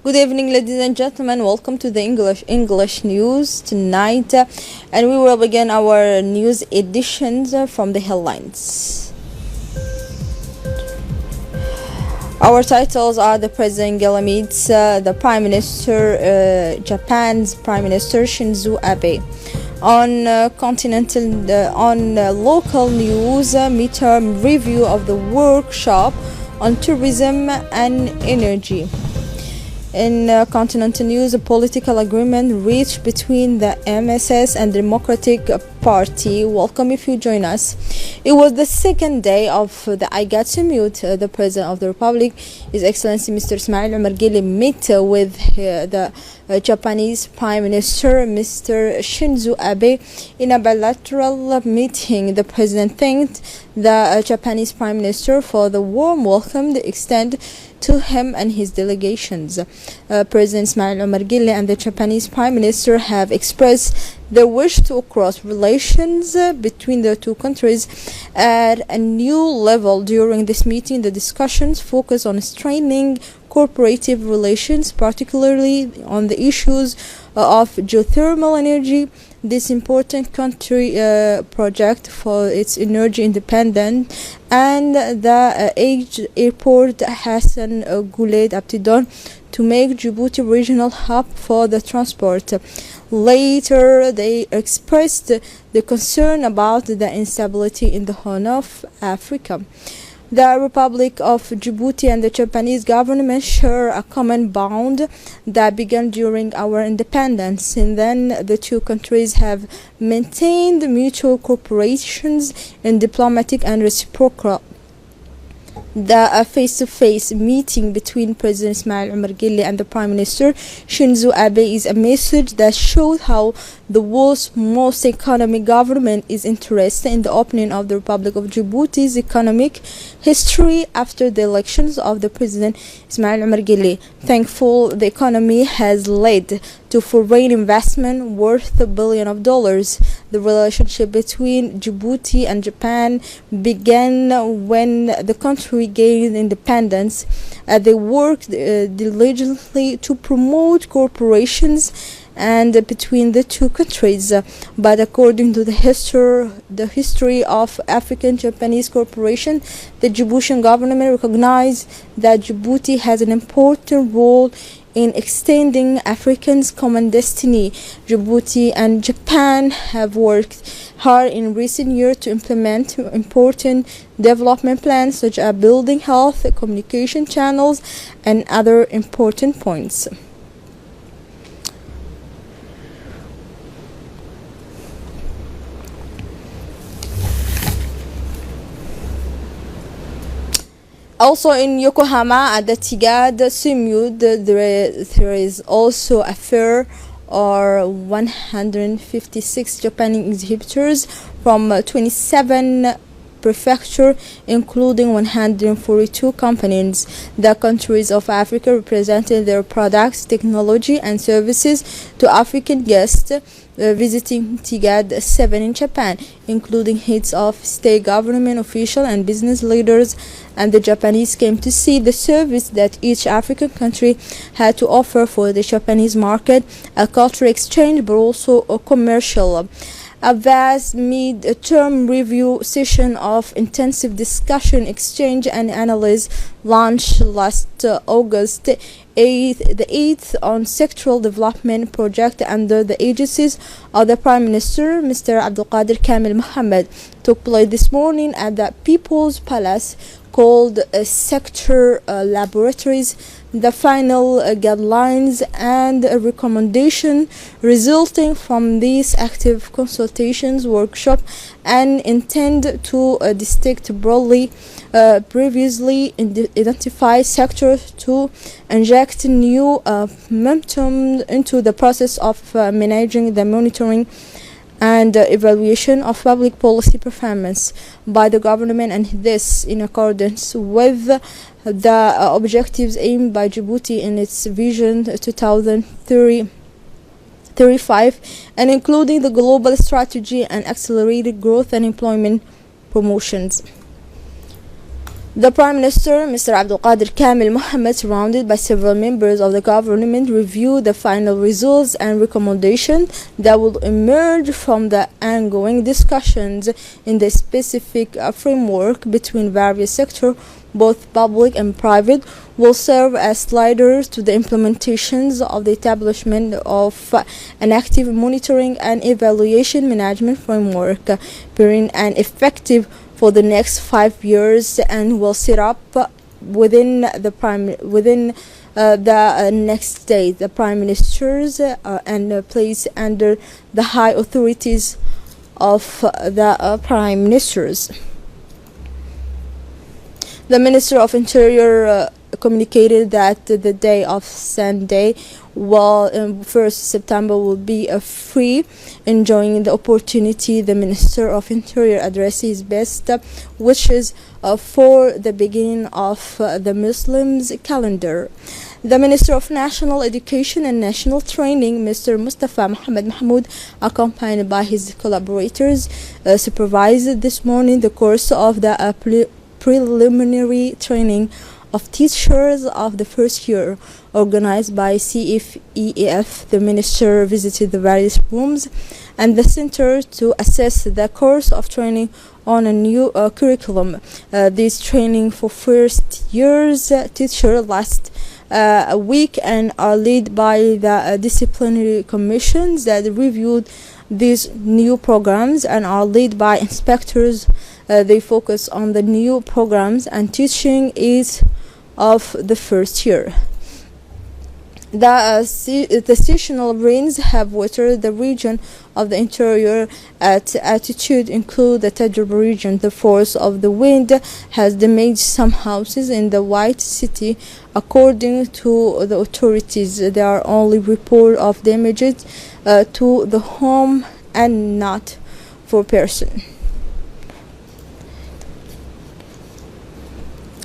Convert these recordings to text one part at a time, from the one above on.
Good evening, ladies and gentlemen. Welcome to the English news tonight, and we will begin our news editions from the headlines. Our titles are: the President Anglais meets the Prime Minister, Japan's Prime Minister Shinzo Abe. On local news, midterm review of the workshop on tourism and energy. In continental news, a political agreement reached between the MSS and the Democratic Party. Welcome if you join us. It was the second day of the IGAD summit. The President of the Republic, His Excellency Mr. Ismail Omar Guelleh, met with the Japanese Prime Minister Mr. Shinzo Abe in a bilateral meeting. The President thanked the Japanese Prime Minister for the warm welcome they extended to him and his delegations. President Ismail Omar Guelleh and the Japanese Prime Minister have expressed their wish to cross relations between the two countries at a new level. During this meeting, the discussions focus on strengthening cooperative relations, particularly on the issues of geothermal energy. This important country project for its energy independence, and the airport Hassan Guled Abtidon to make Djibouti regional hub for the transport. Later, they expressed the concern about the instability in the Horn of Africa. The Republic of Djibouti and the Japanese government share a common bond that began during our independence. Since then, the two countries have maintained mutual cooperations in diplomatic and reciprocal. The face-to-face meeting between President Ismail Omar Guelleh and the Prime Minister Shinzo Abe is a message that shows how the world's most economic government is interested in the opening of the Republic of Djibouti's economic history after the elections of the President Ismail Omar Guelleh. Thankful, the economy has led to foreign investment worth $1 billion. The relationship between Djibouti and Japan began when the country gained independence. They worked diligently to promote cooperations and between the two countries, but according to the history of African-Japanese cooperation, the Djiboutian government recognized that Djibouti has an important role in extending Africa's common destiny. Djibouti and Japan have worked hard in recent years to implement important development plans such as building health, communication channels, and other important points. Also in Yokohama at the TIGAD summit, there is also a fair or 156 Japanese exhibitors from 27 prefecture, including 142 companies. The countries of Africa represented their products, technology, and services to African guests visiting TIGAD 7 in Japan, including heads of state, government officials, and business leaders. And the Japanese came to see the service that each African country had to offer for the Japanese market, a cultural exchange, but also a commercial. A vast mid-term review session of intensive discussion, exchange, and analysis launched last August 8th on sectoral development project under the aegis of the Prime Minister, Mr. Abdulqadir Kamil Mohammed, took place this morning at the People's Palace, called sector laboratories. The final guidelines and recommendation resulting from these active consultations workshop and intend to dissect broadly previously identified sectors to inject new momentum into the process of managing the monitoring and evaluation of public policy performance by the government, and this in accordance with the objectives aimed by Djibouti in its Vision 2035, and including the global strategy and accelerated growth and employment promotions. The Prime Minister, Mr. Abdul Qadir Kamil Mohammed, surrounded by several members of the government, reviewed the final results and recommendations that will emerge from the ongoing discussions in the specific framework between various sectors, both public and private, will serve as sliders to the implementations of the establishment of an active monitoring and evaluation management framework, being an effective for the next 5 years, and will set up within the next day the prime ministers and place under the high authorities of the prime ministers. The Minister of Interior communicated that the day of Sunday, while 1st September, will be free. Enjoying the opportunity, the Minister of Interior addressed his best wishes for the beginning of the Muslims calendar. The Minister of National Education and National Training, Mr. Mustafa Mohammed Mahmoud, accompanied by his collaborators, supervised this morning the course of the preliminary training of teachers of the first year organized by CFEF. The minister visited the various rooms and the center to assess the course of training on a new curriculum. This training for first years teacher last a week and are led by the disciplinary commissions that reviewed these new programs and are led by inspectors. They focus on the new programs and teaching is of the first year. The seasonal rains have watered the region of the interior at altitude include the Tajrib region. The force of the wind has damaged some houses in the White City. According to the authorities, there are only reports of damages to the home and not for person.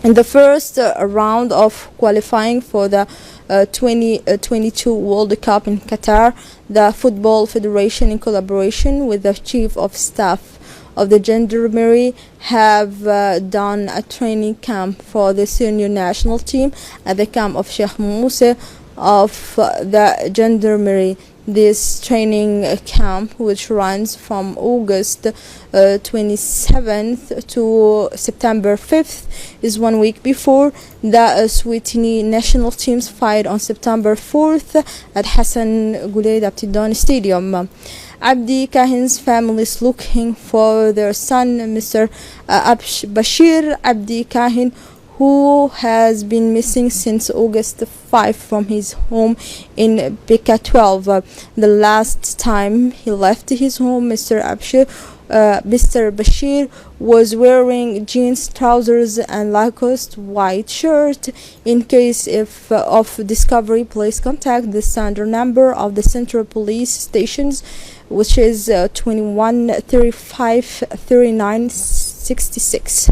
In the first round of qualifying for the 2022 World Cup in Qatar, the Football Federation, in collaboration with the Chief of Staff of the Gendarmerie, have done a training camp for the senior national team at the camp of Sheikh Moussa of the Gendarmerie. This training camp, which runs from August 27th to September 5th, is 1 week before the Swatini national team's fight on September 4th at Hassan Guled Abtidon Stadium. Abdi Kahin's family is looking for their son, Mr. Bashir Abdi Kahin, who has been missing since August 5 from his home in Bika 12. The last time he left his home, Mr. Bashir was wearing jeans, trousers and Lacoste white shirt. In case of discovery, please contact the standard number of the Central Police Stations, which is 21 35 39 66.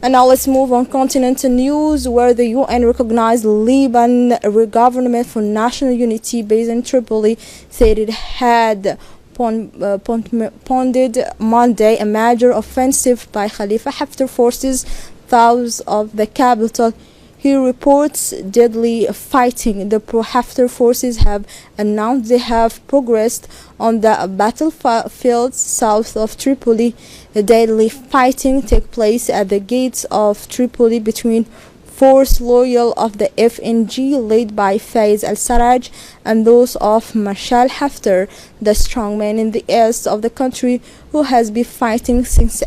And now let's move on continental news, where the UN recognized Lebanon government for national unity based in Tripoli, said it had pounded Monday a major offensive by Khalifa Haftar forces south of the capital. He reports deadly fighting. The pro-Haftar forces have announced they have progressed on the battlefield south of Tripoli. The deadly fighting took place at the gates of Tripoli between forces loyal of the FNG led by Faiz al-Sarraj and those of Marshal Haftar, the strongman in the east of the country, who has been fighting since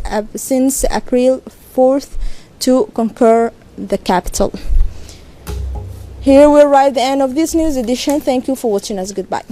April 4th to conquer the capital. Here we arrive at the end of this news edition. Thank you for watching us. Goodbye.